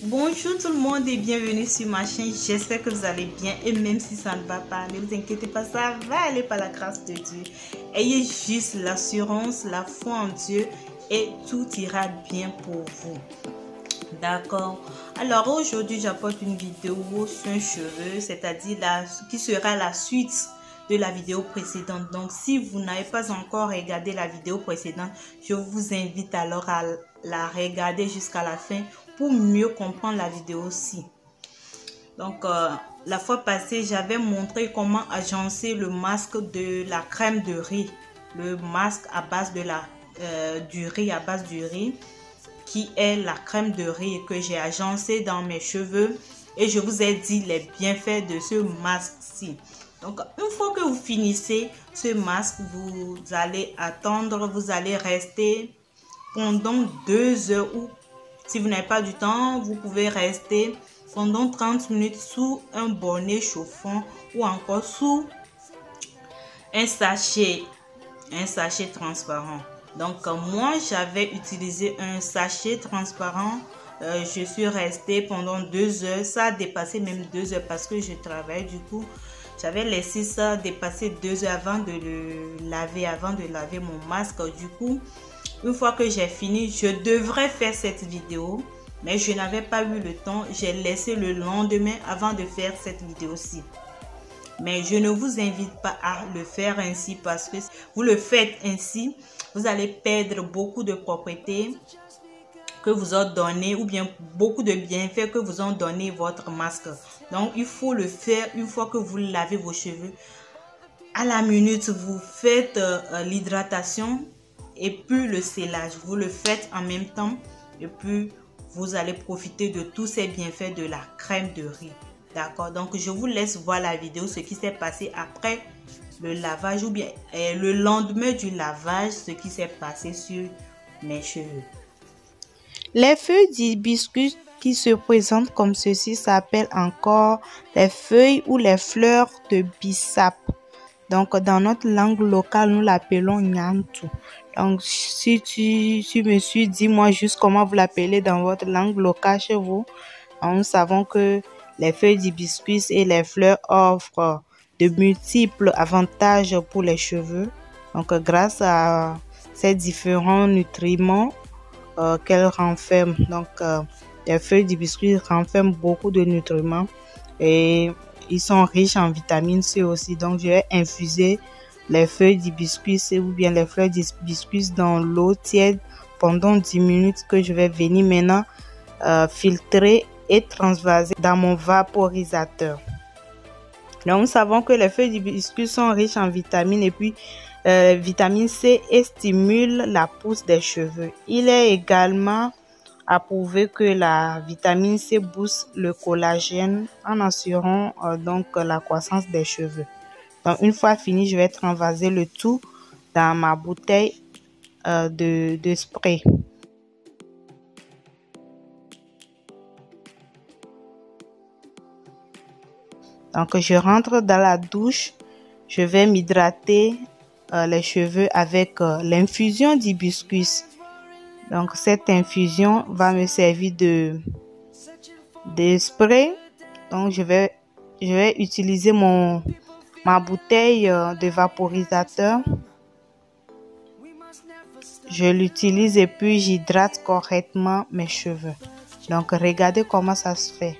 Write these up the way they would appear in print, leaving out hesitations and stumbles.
Bonjour tout le monde et bienvenue sur ma chaîne. J'espère que vous allez bien et même si ça ne va pas, ne vous inquiétez pas, ça va aller par la grâce de Dieu. Ayez juste l'assurance, la foi en Dieu et tout ira bien pour vous. D'accord. Alors aujourd'hui, j'apporte une vidéo sur un cheveu, c'est-à-dire qui sera la suite de la vidéo précédente. Donc si vous n'avez pas encore regardé la vidéo précédente, je vous invite alors à la regarder jusqu'à la fin pour mieux comprendre la vidéo aussi. Donc la fois passée, j'avais montré comment agencer le masque de la crème de riz, le masque à base de du riz, à base du riz, qui est la crème de riz que j'ai agencé dans mes cheveux, et je vous ai dit les bienfaits de ce masque-ci. Donc une fois que vous finissez ce masque, vous allez attendre, vous allez rester pendant 2 heures, ou si vous n'avez pas du temps, vous pouvez rester pendant 30 minutes sous un bonnet chauffant ou encore sous un sachet transparent. Donc moi j'avais utilisé un sachet transparent. Je suis restée pendant 2 heures. Ça a dépassé même 2 heures parce que je travaille. Du coup j'avais laissé ça dépasser 2 heures avant de le laver, avant de laver mon masque. Du coup, une fois que j'ai fini, je devrais faire cette vidéo, mais je n'avais pas eu le temps. J'ai laissé le lendemain avant de faire cette vidéo-ci. Mais je ne vous invite pas à le faire ainsi, parce que vous le faites ainsi, vous allez perdre beaucoup de propriétés que vous ont donné, ou bien beaucoup de bienfaits que vous ont donné votre masque. Donc il faut le faire une fois que vous lavez vos cheveux. À la minute, vous faites l'hydratation et puis le scellage. Vous le faites en même temps et puis vous allez profiter de tous ces bienfaits de la crème de riz. D'accord? Donc je vous laisse voir la vidéo, ce qui s'est passé après le lavage, ou bien le lendemain du lavage, ce qui s'est passé sur mes cheveux. Les feuilles d'hibiscus qui se présentent comme ceci s'appellent encore les feuilles ou les fleurs de bissap. Donc dans notre langue locale, nous l'appelons nyantu. Donc si tu me suis, dis-moi juste comment vous l'appelez dans votre langue locale chez vous. Donc, nous savons que les feuilles d'hibiscus et les fleurs offrent de multiples avantages pour les cheveux. Donc grâce à ces différents nutriments qu'elle renferme. Donc les feuilles d'hibiscus renferment beaucoup de nutriments et ils sont riches en vitamine C aussi. Donc je vais infuser les feuilles d'hibiscus ou bien les fleurs d'hibiscus dans l'eau tiède pendant 10 minutes, que je vais venir maintenant filtrer et transvaser dans mon vaporisateur. Donc nous savons que les feuilles d'hibiscus sont riches en vitamines et puis vitamine C, et stimule la pousse des cheveux. Il est également approuvé que la vitamine C booste le collagène en assurant donc la croissance des cheveux. Donc une fois fini, je vais transvaser le tout dans ma bouteille de spray. Donc je rentre dans la douche, je vais m'hydrater les cheveux avec l'infusion d'hibiscus. Donc cette infusion va me servir de spray. Donc je vais utiliser ma bouteille de vaporisateur. Je l'utilise et puis j'hydrate correctement mes cheveux. Donc regardez comment ça se fait.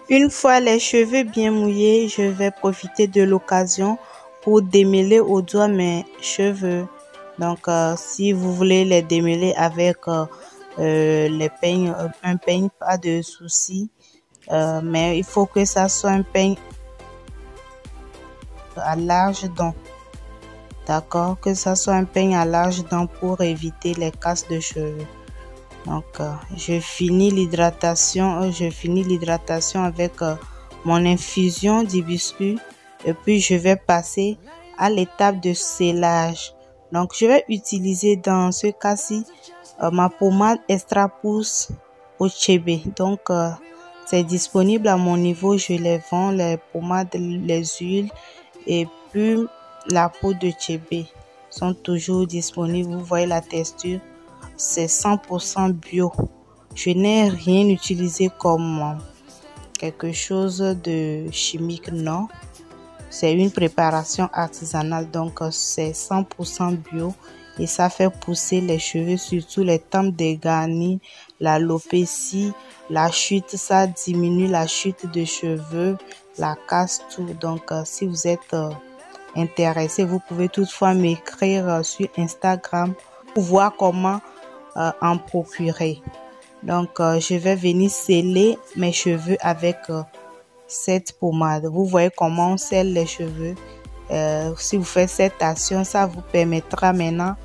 Une fois les cheveux bien mouillés, je vais profiter de l'occasion pour démêler au doigt mes cheveux. Donc si vous voulez les démêler avec les peignes, un peigne, pas de souci, mais il faut que ça soit un peigne à large dent. D'accord, que ça soit un peigne à large dent pour éviter les casses de cheveux. Donc je finis l'hydratation avec mon infusion d'hibiscus et puis je vais passer à l'étape de scellage. Donc je vais utiliser dans ce cas-ci ma pommade Extra Pousse au Chebe. Donc c'est disponible à mon niveau, je les vends, les pommades, les huiles et puis la peau de Chebe sont toujours disponibles. Vous voyez la texture, c'est 100% bio. Je n'ai rien utilisé comme quelque chose de chimique, non. C'est une préparation artisanale, donc c'est 100% bio et ça fait pousser les cheveux, surtout les tempes dégarnies, l'alopécie, la chute, ça diminue la chute de cheveux, la casse, tout. Donc si vous êtes intéressé, vous pouvez toutefois m'écrire sur Instagram pour voir comment en procurer. Donc je vais venir sceller mes cheveux avec cette pommade. Vous voyez comment on scelle les cheveux. Si vous faites cette action, ça vous permettra maintenant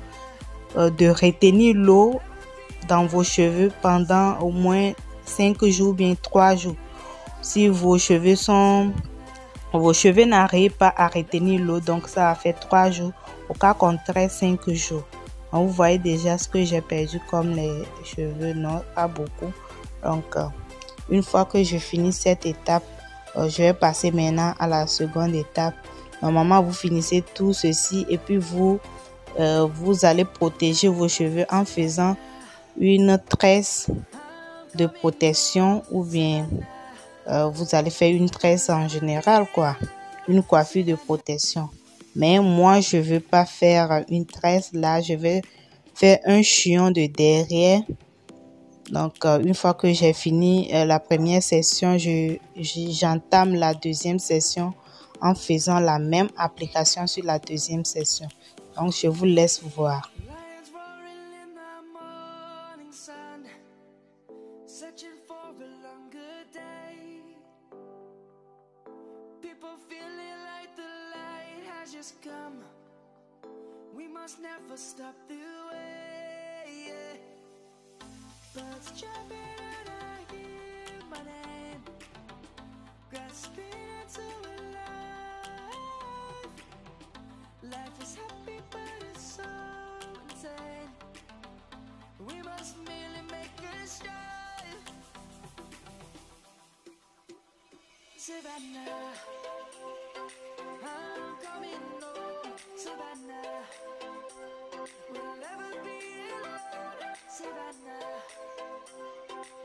de retenir l'eau dans vos cheveux pendant au moins 5 jours, bien 3 jours. Si vos cheveux n'arrivent pas à retenir l'eau, donc ça va faire 3 jours. Au cas contraire, 5 jours. Donc, vous voyez déjà ce que j'ai perdu comme les cheveux, non, pas beaucoup. Donc, une fois que je finis cette étape, je vais passer maintenant à la seconde étape. Normalement, vous finissez tout ceci et puis vous allez protéger vos cheveux en faisant une tresse de protection ou bien vous allez faire une tresse en général, quoi, une coiffure de protection. Mais moi, je veux pas faire une tresse là, je vais faire un chignon de derrière. Donc, une fois que j'ai fini la première session, j'entame la deuxième session en faisant la même application sur la deuxième session. Donc, je vous laisse voir. Savannah, I'm coming home. Savannah, we'll never be alone. Savannah,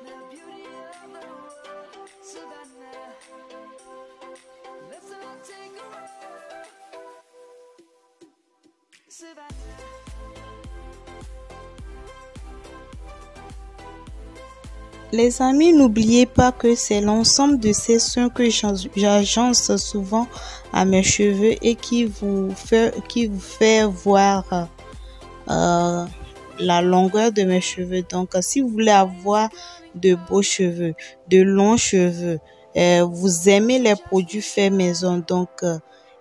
the beauty of the world. Savannah, let's all take a walk. Savannah. Les amis, n'oubliez pas que c'est l'ensemble de ces soins que j'agence souvent à mes cheveux et qui vous fait voir la longueur de mes cheveux. Donc, si vous voulez avoir de beaux cheveux, de longs cheveux, vous aimez les produits faits maison, donc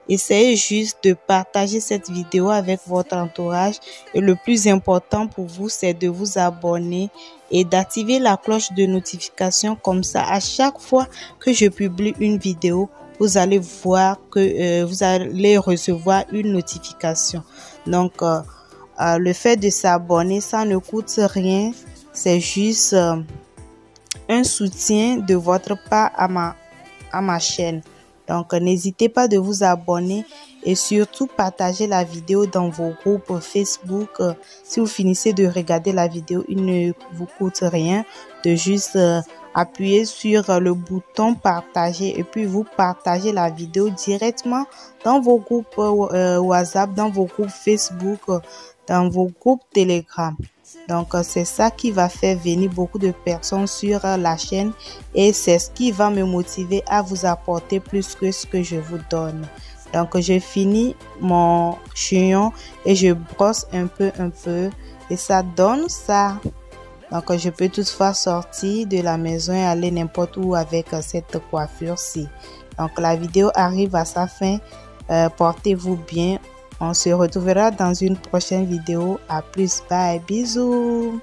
essayez juste de partager cette vidéo avec votre entourage et le plus important pour vous, c'est de vous abonner et d'activer la cloche de notification. Comme ça, à chaque fois que je publie une vidéo, vous allez voir que vous allez recevoir une notification. Donc, le fait de s'abonner, ça ne coûte rien. C'est juste un soutien de votre part à ma chaîne. Donc, n'hésitez pas de vous abonner et surtout partager la vidéo dans vos groupes Facebook. Si vous finissez de regarder la vidéo, il ne vous coûte rien de juste appuyer sur le bouton partager et puis vous partagez la vidéo directement dans vos groupes WhatsApp, dans vos groupes Facebook, dans vos groupes Telegram. Donc, c'est ça qui va faire venir beaucoup de personnes sur la chaîne et c'est ce qui va me motiver à vous apporter plus que ce que je vous donne. Donc, je finis mon chignon et je brosse un peu et ça donne ça. Donc, je peux toutefois sortir de la maison et aller n'importe où avec cette coiffure-ci. Donc, la vidéo arrive à sa fin. Portez-vous bien. On se retrouvera dans une prochaine vidéo. À plus. Bye. Bisous.